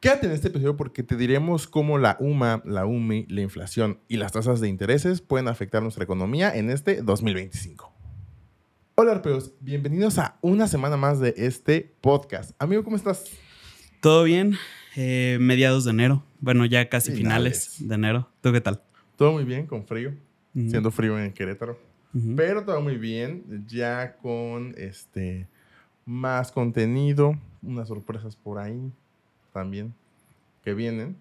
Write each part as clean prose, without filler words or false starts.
Quédate en este episodio porque te diremos cómo la UMA, la UMI, la inflación y las tasas de intereses pueden afectar nuestra economía en este 2025. Hola, arpeos. Bienvenidos a una semana más de este podcast. Amigo, ¿cómo estás? Todo bien. Mediados de enero. Bueno, ya casi finales de enero. ¿Tú qué tal? Todo muy bien, con frío. Siendo frío en Querétaro. Pero todo muy bien, ya con más contenido, unas sorpresas por ahí también que vienen.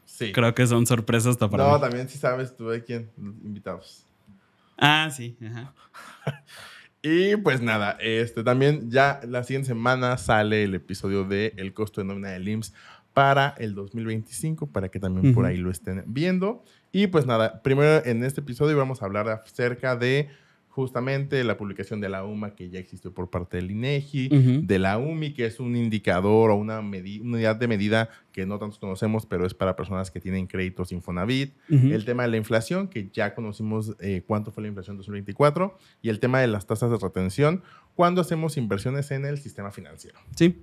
Sí. Creo que son sorpresas hasta para mí. No, también si sabes tú de quién, invitados. Ah, sí. Ajá. Y pues nada, también ya la siguiente semana sale el episodio de El costo de nómina del IMSS para el 2025, para que también por ahí lo estén viendo. Y pues nada, primero en este episodio vamos a hablar acerca de justamente la publicación de la UMA que ya existió por parte del INEGI, de la UMI, que es un indicador o una unidad de medida que no tantos conocemos, pero es para personas que tienen créditos Infonavit. El tema de la inflación, que ya conocimos cuánto fue la inflación en 2024, y el tema de las tasas de retención cuando hacemos inversiones en el sistema financiero. Sí.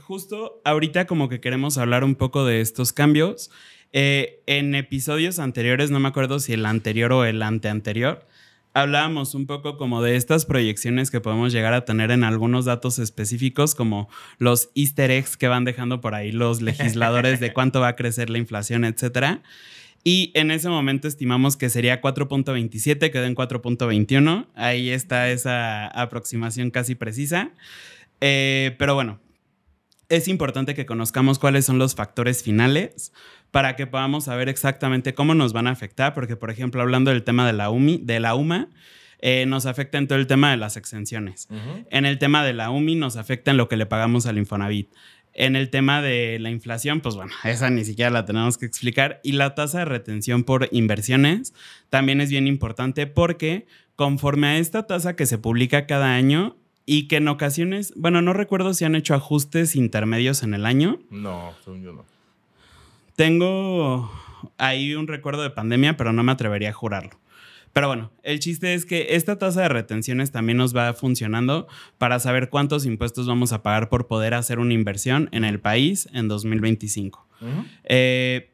Justo ahorita como que queremos hablar un poco de estos cambios. En episodios anteriores, no me acuerdo si el anterior o el anteanterior, hablábamos un poco como de estas proyecciones que podemos llegar a tener en algunos datos específicos, como los easter eggs que van dejando por ahí los legisladores de cuánto va a crecer la inflación, etcétera. Y en ese momento estimamos que sería 4.27, quedó en 4.21. Ahí está esa aproximación casi precisa. Pero bueno, es importante que conozcamos cuáles son los factores finales para que podamos saber exactamente cómo nos van a afectar, porque, por ejemplo, hablando del tema de la UMA, nos afecta en todo el tema de las exenciones. En el tema de la UMI nos afecta en lo que le pagamos al Infonavit. En el tema de la inflación, pues bueno, esa ni siquiera la tenemos que explicar. Y la tasa de retención por inversiones también es bien importante porque conforme a esta tasa que se publica cada año, y que en ocasiones, bueno, no recuerdo si han hecho ajustes intermedios en el año. No, según yo no. Tengo ahí un recuerdo de pandemia, pero no me atrevería a jurarlo. Pero bueno, el chiste es que esta tasa de retenciones también nos va funcionando para saber cuántos impuestos vamos a pagar por poder hacer una inversión en el país en 2025.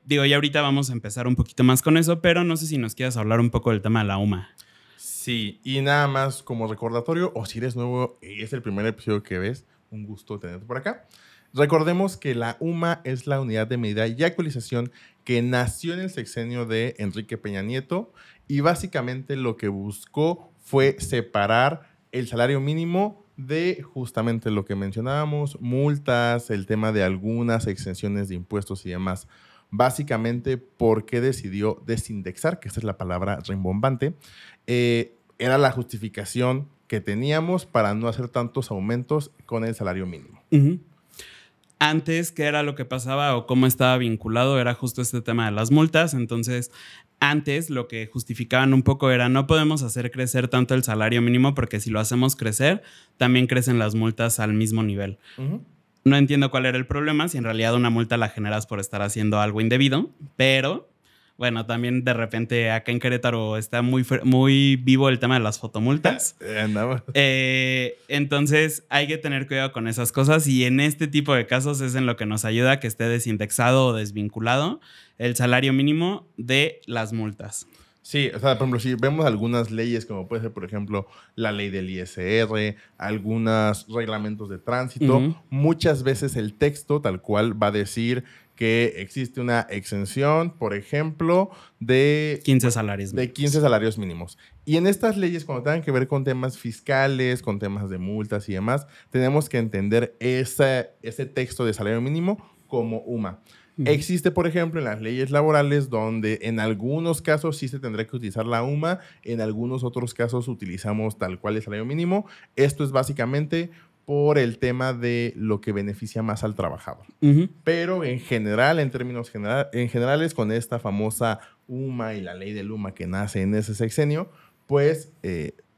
Digo, ya ahorita vamos a empezar un poquito más con eso, pero no sé si nos quieras hablar un poco del tema de la UMA. Sí, y nada más como recordatorio, o si eres nuevo y es el primer episodio que ves, un gusto tenerte por acá. Recordemos que la UMA es la unidad de medida y actualización que nació en el sexenio de Enrique Peña Nieto y básicamente lo que buscó fue separar el salario mínimo de justamente lo que mencionábamos, multas, el tema de algunas exenciones de impuestos y demás. Básicamente, ¿por qué decidió desindexar? Que esa es la palabra rimbombante. Era la justificación que teníamos para no hacer tantos aumentos con el salario mínimo. Antes, ¿qué era lo que pasaba o cómo estaba vinculado? Era justo este tema de las multas. Entonces, antes lo que justificaban un poco era no podemos hacer crecer tanto el salario mínimo porque si lo hacemos crecer, también crecen las multas al mismo nivel. No entiendo cuál era el problema, si en realidad una multa la generas por estar haciendo algo indebido, pero bueno, también de repente acá en Querétaro está muy vivo el tema de las fotomultas. Entonces hay que tener cuidado con esas cosas y en este tipo de casos es en lo que nos ayuda a que esté desindexado o desvinculado el salario mínimo de las multas. Sí, o sea, por ejemplo, si vemos algunas leyes, como puede ser, por ejemplo, la ley del ISR, algunos reglamentos de tránsito, muchas veces el texto tal cual va a decir que existe una exención, por ejemplo, de 15 salarios mínimos. De 15 salarios mínimos. Y en estas leyes, cuando tengan que ver con temas fiscales, con temas de multas y demás, tenemos que entender ese texto de salario mínimo como UMA. Existe, por ejemplo, en las leyes laborales donde en algunos casos sí se tendrá que utilizar la UMA, en algunos otros casos utilizamos tal cual el salario mínimo. Esto es básicamente por el tema de lo que beneficia más al trabajador. Pero en general, en términos generales, con esta famosa UMA y la ley del UMA que nace en ese sexenio, pues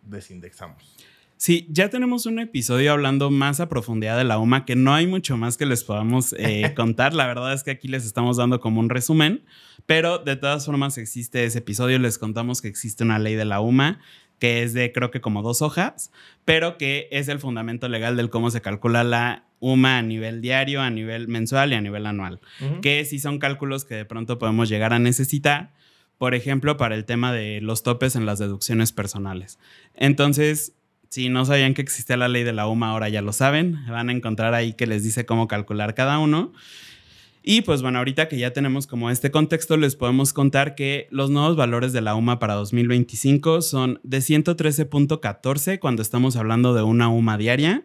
desindexamos. Sí, ya tenemos un episodio hablando más a profundidad de la UMA, que no hay mucho más que les podamos contar. La verdad es que aquí les estamos dando como un resumen, pero de todas formas existe ese episodio. Les contamos que existe una ley de la UMA que es de creo que como 2 hojas, pero que es el fundamento legal del cómo se calcula la UMA a nivel diario, a nivel mensual y a nivel anual, que sí son cálculos que de pronto podemos llegar a necesitar, por ejemplo, para el tema de los topes en las deducciones personales. Entonces, si no sabían que existía la ley de la UMA, ahora ya lo saben. Van a encontrar ahí que les dice cómo calcular cada uno. Y pues bueno, ahorita que ya tenemos como este contexto, les podemos contar que los nuevos valores de la UMA para 2025 son de 113.14 cuando estamos hablando de una UMA diaria,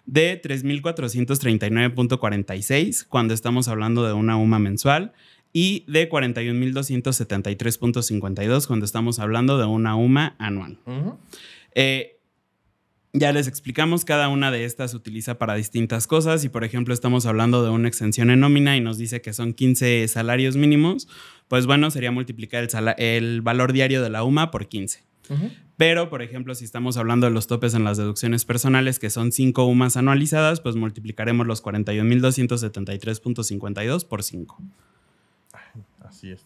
de 3,439.46 cuando estamos hablando de una UMA mensual y de 41,273.52 cuando estamos hablando de una UMA anual. Ya les explicamos, cada una de estas se utiliza para distintas cosas y, por ejemplo, estamos hablando de una exención en nómina y nos dice que son 15 salarios mínimos, pues bueno, sería multiplicar el valor diario de la UMA por 15. Pero, por ejemplo, si estamos hablando de los topes en las deducciones personales, que son 5 UMAs anualizadas, pues multiplicaremos los 41,273.52 por 5. Así es.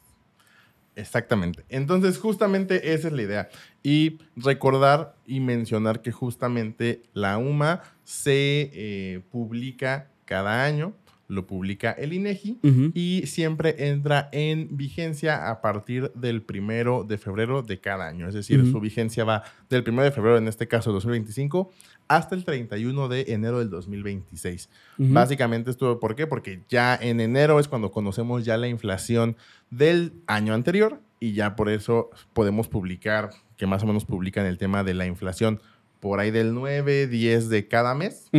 Exactamente. Entonces, justamente esa es la idea. Y recordar y mencionar que justamente la UMA se publica cada año, lo publica el INEGI y siempre entra en vigencia a partir del 1 de febrero de cada año. Es decir, su vigencia va del 1 de febrero, en este caso 2025, hasta el 31 de enero del 2026. Básicamente esto, ¿por qué? Porque ya en enero es cuando conocemos ya la inflación del año anterior y ya por eso podemos publicar, que más o menos publican el tema de la inflación por ahí del 9, 10 de cada mes.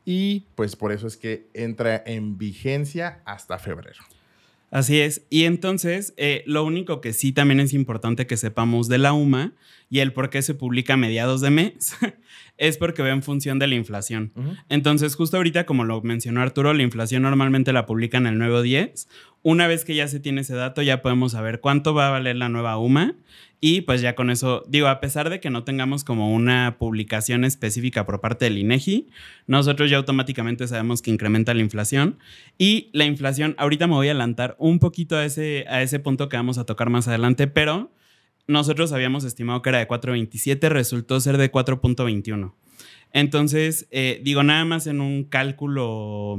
Y pues por eso es que entra en vigencia hasta febrero. Así es. Y entonces, lo único que sí también es importante que sepamos de la UMA y el por qué se publica a mediados de mes es porque va en función de la inflación. Entonces, justo ahorita, como lo mencionó Arturo, la inflación normalmente la publican el 9 o 10. Una vez que ya se tiene ese dato, ya podemos saber cuánto va a valer la nueva UMA. Y pues ya con eso, digo, a pesar de que no tengamos como una publicación específica por parte del INEGI, nosotros ya automáticamente sabemos que incrementa la inflación. Y la inflación, ahorita me voy a adelantar un poquito a ese punto que vamos a tocar más adelante, pero nosotros habíamos estimado que era de 4.27, resultó ser de 4.21. Entonces, digo, nada más en un cálculo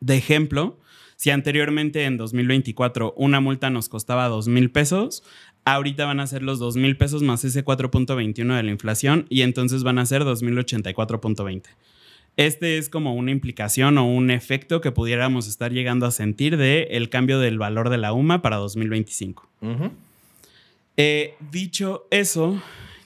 de ejemplo, si anteriormente en 2024 una multa nos costaba 2,000 pesos, ahorita van a ser los 2,000 pesos más ese 4.21 de la inflación y entonces van a ser 2,084.20. Este es como una implicación o un efecto que pudiéramos estar llegando a sentir del cambio del valor de la UMA para 2025. Dicho eso,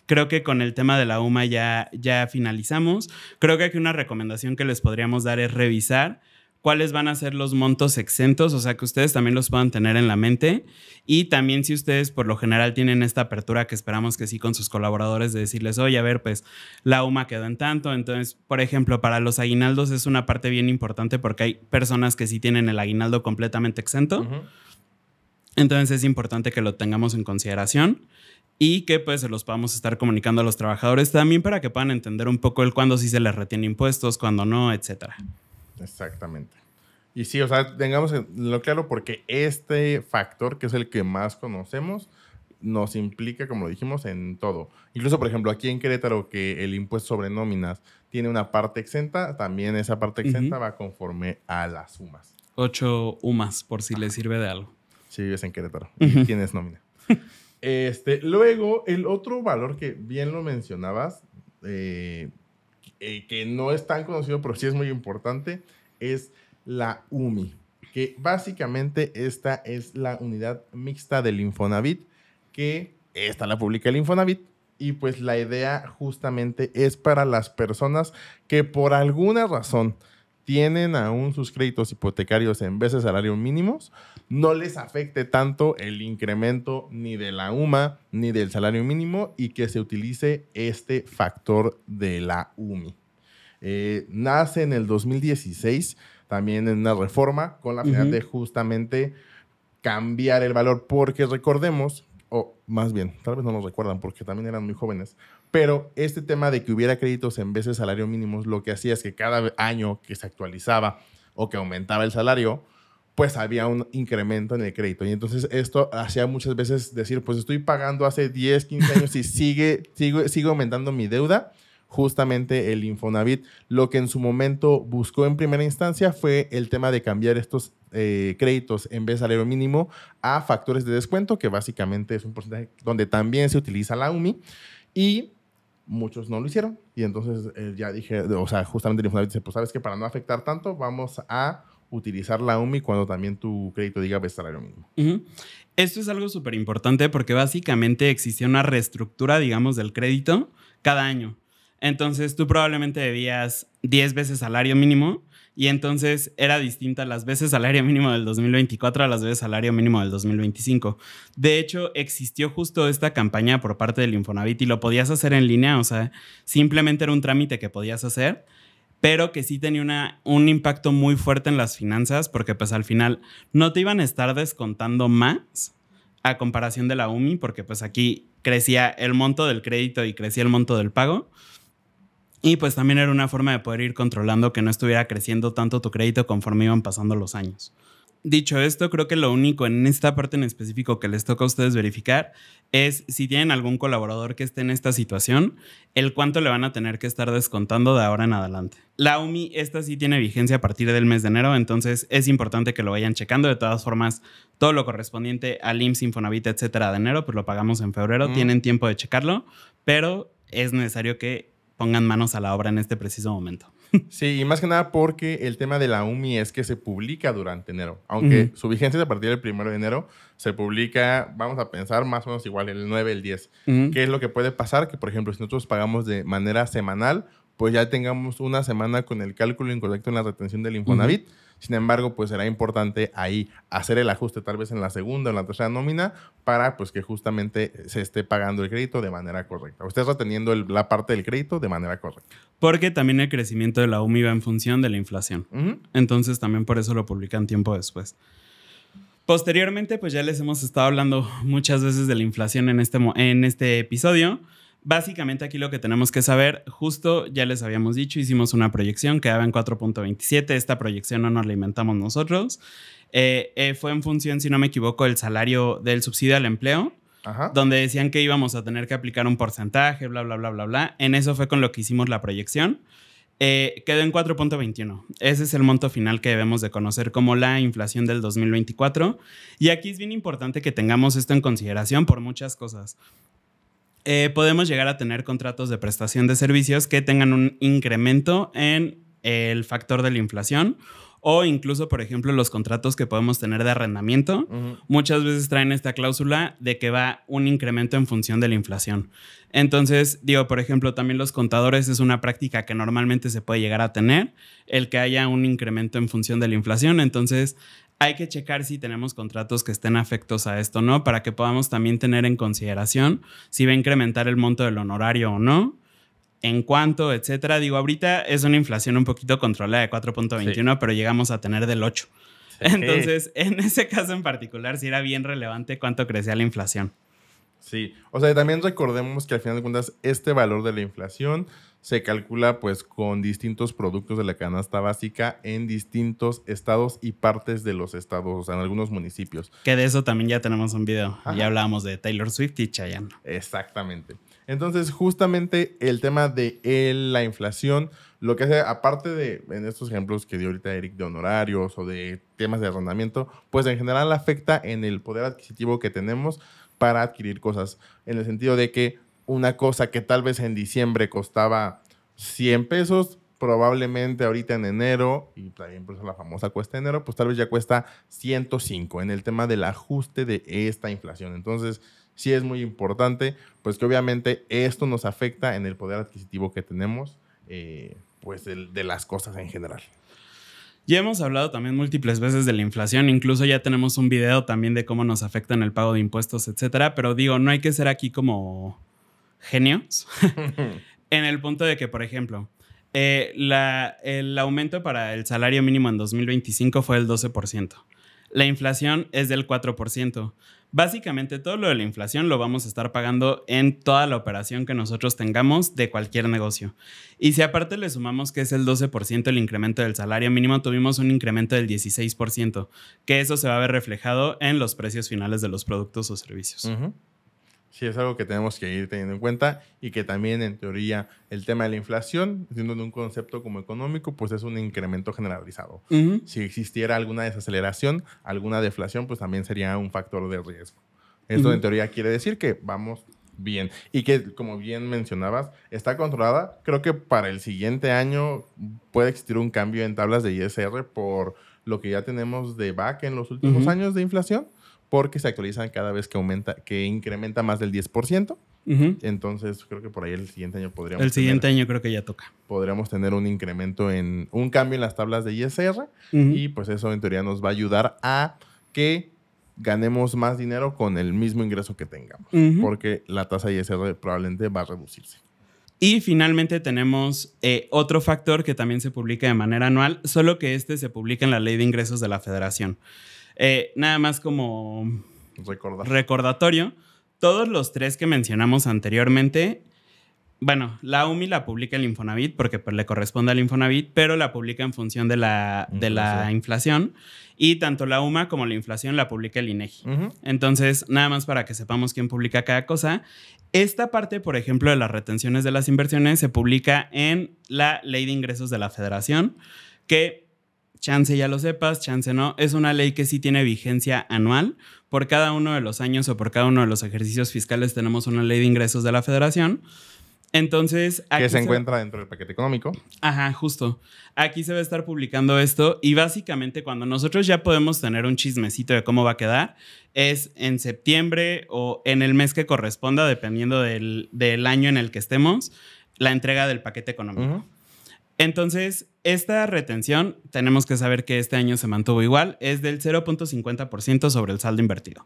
creo que con el tema de la UMA ya finalizamos. Creo que aquí una recomendación que les podríamos dar es revisar cuáles van a ser los montos exentos, o sea, que ustedes también los puedan tener en la mente. Y también si ustedes por lo general tienen esta apertura que esperamos que sí con sus colaboradores de decirles, oye, a ver, pues la UMA quedó en tanto. Entonces, por ejemplo, para los aguinaldos es una parte bien importante porque hay personas que sí tienen el aguinaldo completamente exento. Entonces es importante que lo tengamos en consideración y que pues se los podamos estar comunicando a los trabajadores también para que puedan entender un poco el cuándo sí se les retiene impuestos, cuándo no, etcétera. Exactamente. Y sí, o sea, tengamos lo claro porque este factor, que es el que más conocemos, nos implica, como dijimos, en todo. Incluso, por ejemplo, aquí en Querétaro, que el impuesto sobre nóminas tiene una parte exenta, también esa parte exenta va conforme a las sumas. 8 UMAs, por si les sirve de algo. Si vives en Querétaro y tienes nómina. Luego, el otro valor que bien lo mencionabas, que no es tan conocido, pero sí es muy importante, es la UMI, que básicamente esta es la unidad mixta del Infonavit, que esta la publica el Infonavit, y pues la idea justamente es para las personas que por alguna razón tienen aún sus créditos hipotecarios en vez de salario mínimos, no les afecte tanto el incremento ni de la UMA ni del salario mínimo y que se utilice este factor de la UMI. Nace en el 2016 también en una reforma con la finalidad de justamente cambiar el valor, porque recordemos, o más bien, tal vez no nos recuerdan porque también eran muy jóvenes, pero este tema de que hubiera créditos en vez de salario mínimos, lo que hacía es que cada año que se actualizaba o que aumentaba el salario, pues había un incremento en el crédito. Y entonces esto hacía muchas veces decir, pues estoy pagando hace 10, 15 años y sigue aumentando mi deuda, justamente el Infonavit lo que en su momento buscó en primera instancia fue el tema de cambiar estos créditos en vez de salario mínimo a factores de descuento, que básicamente es un porcentaje donde también se utiliza la UMI, y muchos no lo hicieron. Y entonces ya dije, o sea, justamente el Infonavit dice, pues sabes que para no afectar tanto, vamos a utilizar la UMI cuando también tu crédito diga ves salario mínimo. Esto es algo súper importante porque básicamente existía una reestructura, digamos, del crédito cada año. Entonces tú probablemente debías 10 veces salario mínimo y entonces era distinta las veces salario mínimo del 2024 a las veces salario mínimo del 2025. De hecho, existió justo esta campaña por parte del Infonavit y lo podías hacer en línea, o sea, simplemente era un trámite que podías hacer, pero que sí tenía un impacto muy fuerte en las finanzas porque pues al final no te iban a estar descontando más a comparación de la UMI porque pues aquí crecía el monto del crédito y crecía el monto del pago. Y pues también era una forma de poder ir controlando que no estuviera creciendo tanto tu crédito conforme iban pasando los años. Dicho esto, creo que lo único en esta parte en específico que les toca a ustedes verificar es si tienen algún colaborador que esté en esta situación, el cuánto le van a tener que estar descontando de ahora en adelante. La UMI, esta sí tiene vigencia a partir del mes de enero, entonces es importante que lo vayan checando. De todas formas, todo lo correspondiente al IMSS, Infonavit, etcétera, de enero, pues lo pagamos en febrero. Tienen tiempo de checarlo, pero es necesario que pongan manos a la obra en este preciso momento. Sí, y más que nada porque el tema de la UMI es que se publica durante enero. Aunque su vigencia es a partir del 1 de enero, se publica, vamos a pensar, más o menos igual el 9, el 10. ¿Qué es lo que puede pasar? Que, por ejemplo, si nosotros pagamos de manera semanal, pues ya tengamos una semana con el cálculo incorrecto en la retención del Infonavit. Sin embargo, pues será importante ahí hacer el ajuste tal vez en la segunda o en la tercera nómina para pues que justamente se esté pagando el crédito de manera correcta. O estés reteniendo la parte del crédito de manera correcta. Porque también el crecimiento de la UMI va en función de la inflación. Entonces también por eso lo publican tiempo después. Posteriormente, pues ya les hemos estado hablando muchas veces de la inflación en este episodio. Básicamente aquí lo que tenemos que saber, justo ya les habíamos dicho, hicimos una proyección que daba en 4.27. Esta proyección no nos la inventamos nosotros. Fue en función, si no me equivoco, del salario del subsidio al empleo, donde decían que íbamos a tener que aplicar un porcentaje, bla, bla, bla, bla, bla. En eso fue con lo que hicimos la proyección. Quedó en 4.21. Ese es el monto final que debemos de conocer como la inflación del 2024. Y aquí es bien importante que tengamos esto en consideración por muchas cosas. Podemos llegar a tener contratos de prestación de servicios que tengan un incremento en el factor de la inflación o incluso, por ejemplo, los contratos que podemos tener de arrendamiento. Muchas veces traen esta cláusula de que va un incremento en función de la inflación. Entonces, digo, por ejemplo, también los contadores es una práctica que normalmente se puede llegar a tener, el que haya un incremento en función de la inflación. Entonces, hay que checar si tenemos contratos que estén afectos a esto, ¿no? Para que podamos también tener en consideración si va a incrementar el monto del honorario o no, en cuánto, etcétera. Digo, ahorita es una inflación un poquito controlada de 4.21, pero llegamos a tener del 8. Sí. Entonces, en ese caso en particular, sí era bien relevante cuánto crecía la inflación. Sí, o sea, también recordemos que al final de cuentas este valor de la inflación se calcula pues con distintos productos de la canasta básica en distintos estados y partes de los estados, o sea, en algunos municipios. Que de eso también ya tenemos un video. Ya hablábamos de Taylor Swift y Chayanne. Exactamente. Entonces, justamente el tema de la inflación, lo que hace, aparte de en estos ejemplos que dio ahorita Eric de honorarios o de temas de arrendamiento, pues en general afecta en el poder adquisitivo que tenemos para adquirir cosas, en el sentido de que una cosa que tal vez en diciembre costaba 100 pesos, probablemente ahorita en enero, y también por eso la famosa cuesta de enero, pues tal vez ya cuesta 105 en el tema del ajuste de esta inflación. Entonces, sí es muy importante, pues que obviamente esto nos afecta en el poder adquisitivo que tenemos, pues de las cosas en general. Ya hemos hablado también múltiples veces de la inflación, incluso ya tenemos un video también de cómo nos afecta en el pago de impuestos, etcétera, pero digo, no hay que ser aquí como genios en el punto de que, por ejemplo, el aumento para el salario mínimo en 2025 fue del 12%. La inflación es del 4%. Básicamente todo lo de la inflación lo vamos a estar pagando en toda la operación que nosotros tengamos de cualquier negocio. Y si aparte le sumamos que es el 12% el incremento del salario mínimo, tuvimos un incremento del 16%, que eso se va a ver reflejado en los precios finales de los productos o servicios. Sí, es algo que tenemos que ir teniendo en cuenta y que también, en teoría, el tema de la inflación, siendo un concepto como económico, pues es un incremento generalizado. Si existiera alguna desaceleración, alguna deflación, pues también sería un factor de riesgo. Esto, en teoría, quiere decir que vamos bien y que, como bien mencionabas, está controlada. Creo que para el siguiente año puede existir un cambio en tablas de ISR por lo que ya tenemos de back en los últimos años de inflación, porque se actualizan cada vez que incrementa más del 10%. Entonces, creo que por ahí el siguiente año El siguiente año creo que ya toca. Podríamos tener un incremento un cambio en las tablas de ISR y pues eso en teoría nos va a ayudar a que ganemos más dinero con el mismo ingreso que tengamos, porque la tasa de ISR probablemente va a reducirse. Y finalmente tenemos otro factor que también se publica de manera anual, solo que se publica en la Ley de Ingresos de la Federación. Nada más como recordatorio, todos los tres que mencionamos anteriormente, bueno, la UMI la publica el Infonavit porque pues, le corresponde al Infonavit, pero la publica en función de la inflación. Y tanto la UMA como la inflación la publica el INEGI. Entonces, nada más para que sepamos quién publica cada cosa. Esta parte, por ejemplo, de las retenciones de las inversiones se publica en la Ley de Ingresos de la Federación, que chance ya lo sepas, chance no, es una ley que sí tiene vigencia anual. Por cada uno de los años o por cada uno de los ejercicios fiscales tenemos una Ley de Ingresos de la Federación. Entonces, aquí que se encuentra dentro del paquete económico. Ajá, justo. Aquí se va a estar publicando esto y básicamente cuando nosotros ya podemos tener un chismecito de cómo va a quedar es en septiembre o en el mes que corresponda, dependiendo del año en el que estemos, la entrega del paquete económico. Entonces, esta retención tenemos que saber que este año se mantuvo igual, es del 0.50% sobre el saldo invertido.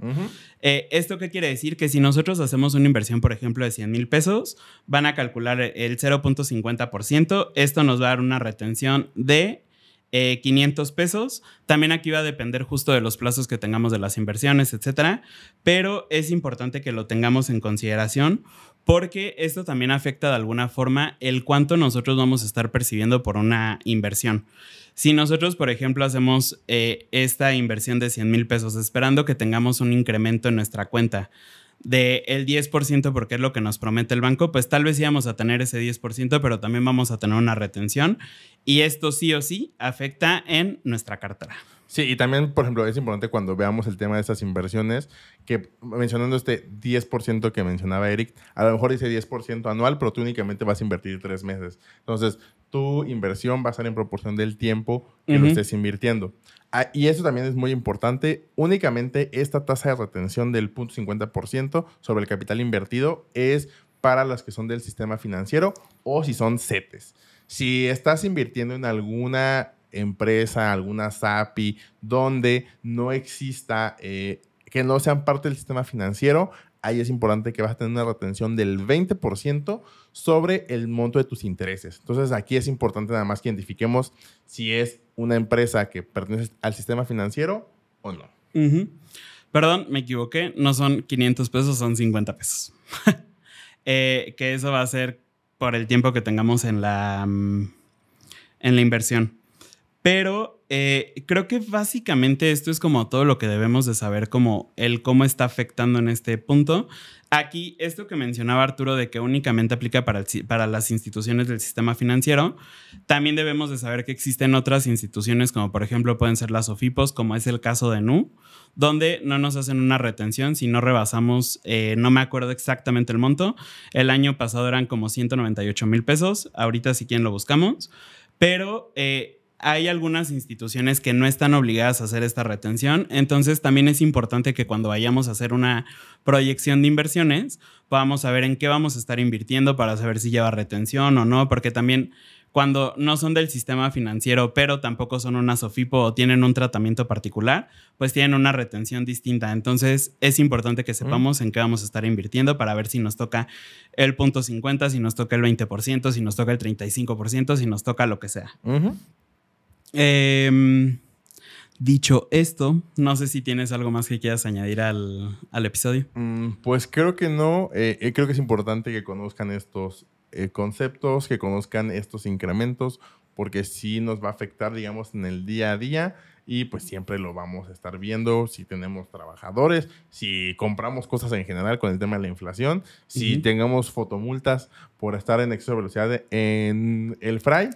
¿Esto qué quiere decir? Que si nosotros hacemos una inversión, por ejemplo, de 100,000 pesos, van a calcular el 0.50%. Esto nos va a dar una retención de 500 pesos. También aquí va a depender justo de los plazos que tengamos de las inversiones, etcétera. Pero es importante que lo tengamos en consideración porque esto también afecta de alguna forma el cuánto nosotros vamos a estar percibiendo por una inversión. Si nosotros, por ejemplo, hacemos esta inversión de 100,000 pesos esperando que tengamos un incremento en nuestra cuenta del 10% porque es lo que nos promete el banco, pues tal vez íbamos a tener ese 10%, pero también vamos a tener una retención y esto sí o sí afecta en nuestra cartera. Sí, y también, por ejemplo, es importante cuando veamos el tema de estas inversiones, que mencionando este 10% que mencionaba Eric, a lo mejor dice 10% anual, pero tú únicamente vas a invertir 3 meses. Entonces, tu inversión va a ser en proporción del tiempo que lo estés invirtiendo. Y eso también es muy importante. Únicamente esta tasa de retención del 0.50% sobre el capital invertido es para las que son del sistema financiero o si son CETES. Si estás invirtiendo en alguna empresa, alguna SAPI, donde no exista, que no sean parte del sistema financiero, ahí es importante que vas a tener una retención del 20% sobre el monto de tus intereses. Entonces, aquí es importante nada más que identifiquemos si es una empresa que pertenece al sistema financiero o no. Perdón, me equivoqué. No son 500 pesos, son 50 pesos. Que eso va a ser por el tiempo que tengamos en la inversión. Pero creo que básicamente esto es como todo lo que debemos de saber, como cómo está afectando en este punto. Aquí, esto que mencionaba Arturo de que únicamente aplica para las instituciones del sistema financiero, también debemos de saber que existen otras instituciones como por ejemplo pueden ser las OFIPOS, como es el caso de NU, donde no nos hacen una retención si no rebasamos, no me acuerdo exactamente el monto, el año pasado eran como 198,000 pesos, ahorita si quieren lo buscamos, pero hay algunas instituciones que no están obligadas a hacer esta retención, entonces también es importante que cuando vayamos a hacer una proyección de inversiones podamos saber en qué vamos a estar invirtiendo para saber si lleva retención o no, porque también cuando no son del sistema financiero, pero tampoco son una SOFIPO o tienen un tratamiento particular, pues tienen una retención distinta. Entonces es importante que sepamos en qué vamos a estar invirtiendo para ver si nos toca el 0.50, si nos toca el 20%, si nos toca el 35%, si nos toca lo que sea. Dicho esto, no sé si tienes algo más que quieras añadir al episodio. Pues creo que no. Creo que es importante que conozcan estos conceptos, que conozcan estos incrementos, porque sí nos va a afectar, digamos, en el día a día. Y pues siempre lo vamos a estar viendo si tenemos trabajadores, si compramos cosas en general con el tema de la inflación, si tengamos fotomultas por estar en exceso de velocidad en el Fray,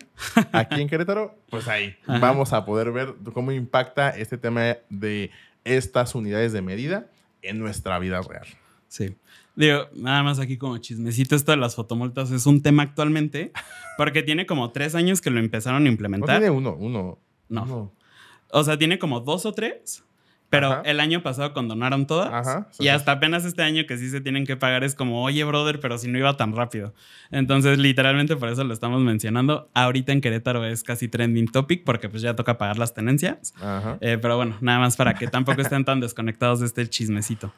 aquí en Querétaro, pues ahí vamos a poder ver cómo impacta este tema de estas unidades de medida en nuestra vida real. Sí. Digo, nada más aquí como chismecito, esto de las fotomultas es un tema actualmente porque tiene como 3 años que lo empezaron a implementar. No tiene uno. No. O sea, tiene como 2 o 3, pero el año pasado condonaron todas. Y hasta apenas este año que sí se tienen que pagar es como, oye, brother, pero si no iba tan rápido. Entonces, literalmente por eso lo estamos mencionando. Ahorita en Querétaro es casi trending topic porque pues ya toca pagar las tenencias. Pero bueno, nada más para que tampoco estén tan desconectados de este chismecito.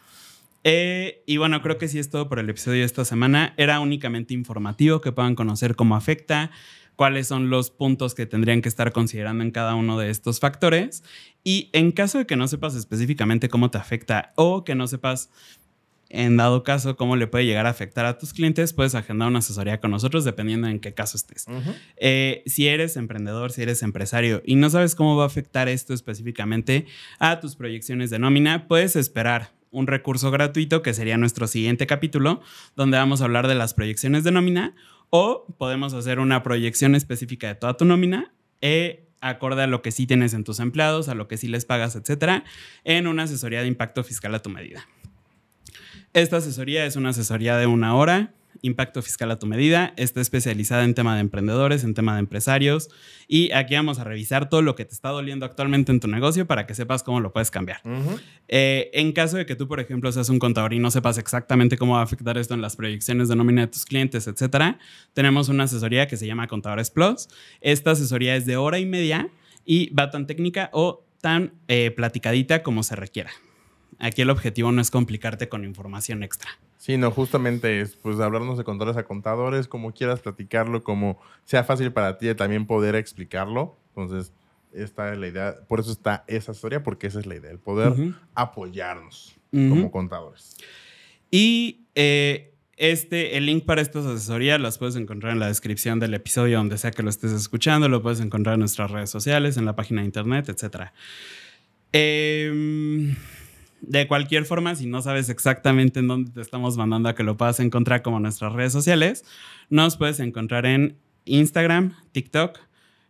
Y bueno, creo que sí es todo por el episodio de esta semana. Era únicamente informativo, que puedan conocer cómo afecta, cuáles son los puntos que tendrían que estar considerando en cada uno de estos factores. Y en caso de que no sepas específicamente cómo te afecta o que no sepas, en dado caso, cómo le puede llegar a afectar a tus clientes, puedes agendar una asesoría con nosotros dependiendo en qué caso estés. Si eres emprendedor, si eres empresario y no sabes cómo va a afectar esto específicamente a tus proyecciones de nómina, puedes esperar un recurso gratuito que sería nuestro siguiente capítulo, donde vamos a hablar de las proyecciones de nómina, o podemos hacer una proyección específica de toda tu nómina, acorde a lo que sí tienes en tus empleados, a lo que sí les pagas, etcétera, en una asesoría de impacto fiscal a tu medida. Esta asesoría es una asesoría de 1 hora, impacto fiscal a tu medida. Está especializada en tema de emprendedores, en tema de empresarios. Y aquí vamos a revisar todo lo que te está doliendo actualmente en tu negocio para que sepas cómo lo puedes cambiar. En caso de que tú, por ejemplo, seas un contador y no sepas exactamente cómo va a afectar esto en las proyecciones de nómina de tus clientes, etcétera, tenemos una asesoría que se llama Contadores Plus. Esta asesoría es de 1 hora y media y va tan técnica o tan platicadita como se requiera. Aquí el objetivo no es complicarte con información extra. Sí, no, justamente es pues hablarnos de contadores a contadores, como quieras platicarlo, como sea fácil para ti también poder explicarlo. Entonces, esta es la idea. Por eso está esa asesoría, porque esa es la idea, el poder apoyarnos como contadores. Y el link para estas asesorías las puedes encontrar en la descripción del episodio, donde sea que lo estés escuchando. Lo puedes encontrar en nuestras redes sociales, en la página de internet, etcétera. De cualquier forma, si no sabes exactamente en dónde te estamos mandando a que lo puedas encontrar como nuestras redes sociales, nos puedes encontrar en Instagram, TikTok,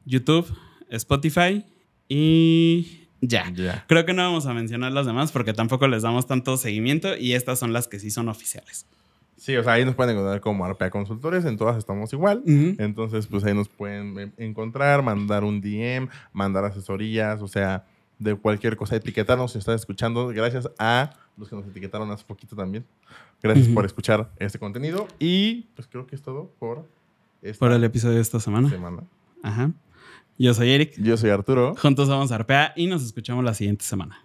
YouTube, Spotify y ya. Creo que no vamos a mencionar las demás porque tampoco les damos tanto seguimiento y estas son las que sí son oficiales. Sí, o sea, ahí nos pueden encontrar como Arpea Consultores, en todas estamos igual. Entonces, pues ahí nos pueden encontrar, mandar un DM, mandar asesorías, o sea, de cualquier cosa, etiquetarnos si estás escuchando. Gracias a los que nos etiquetaron hace poquito también. Gracias por escuchar este contenido. Y pues creo que es todo por el episodio de esta semana. Ajá. Yo soy Eric. Yo soy Arturo. Juntos somos Arpea y nos escuchamos la siguiente semana.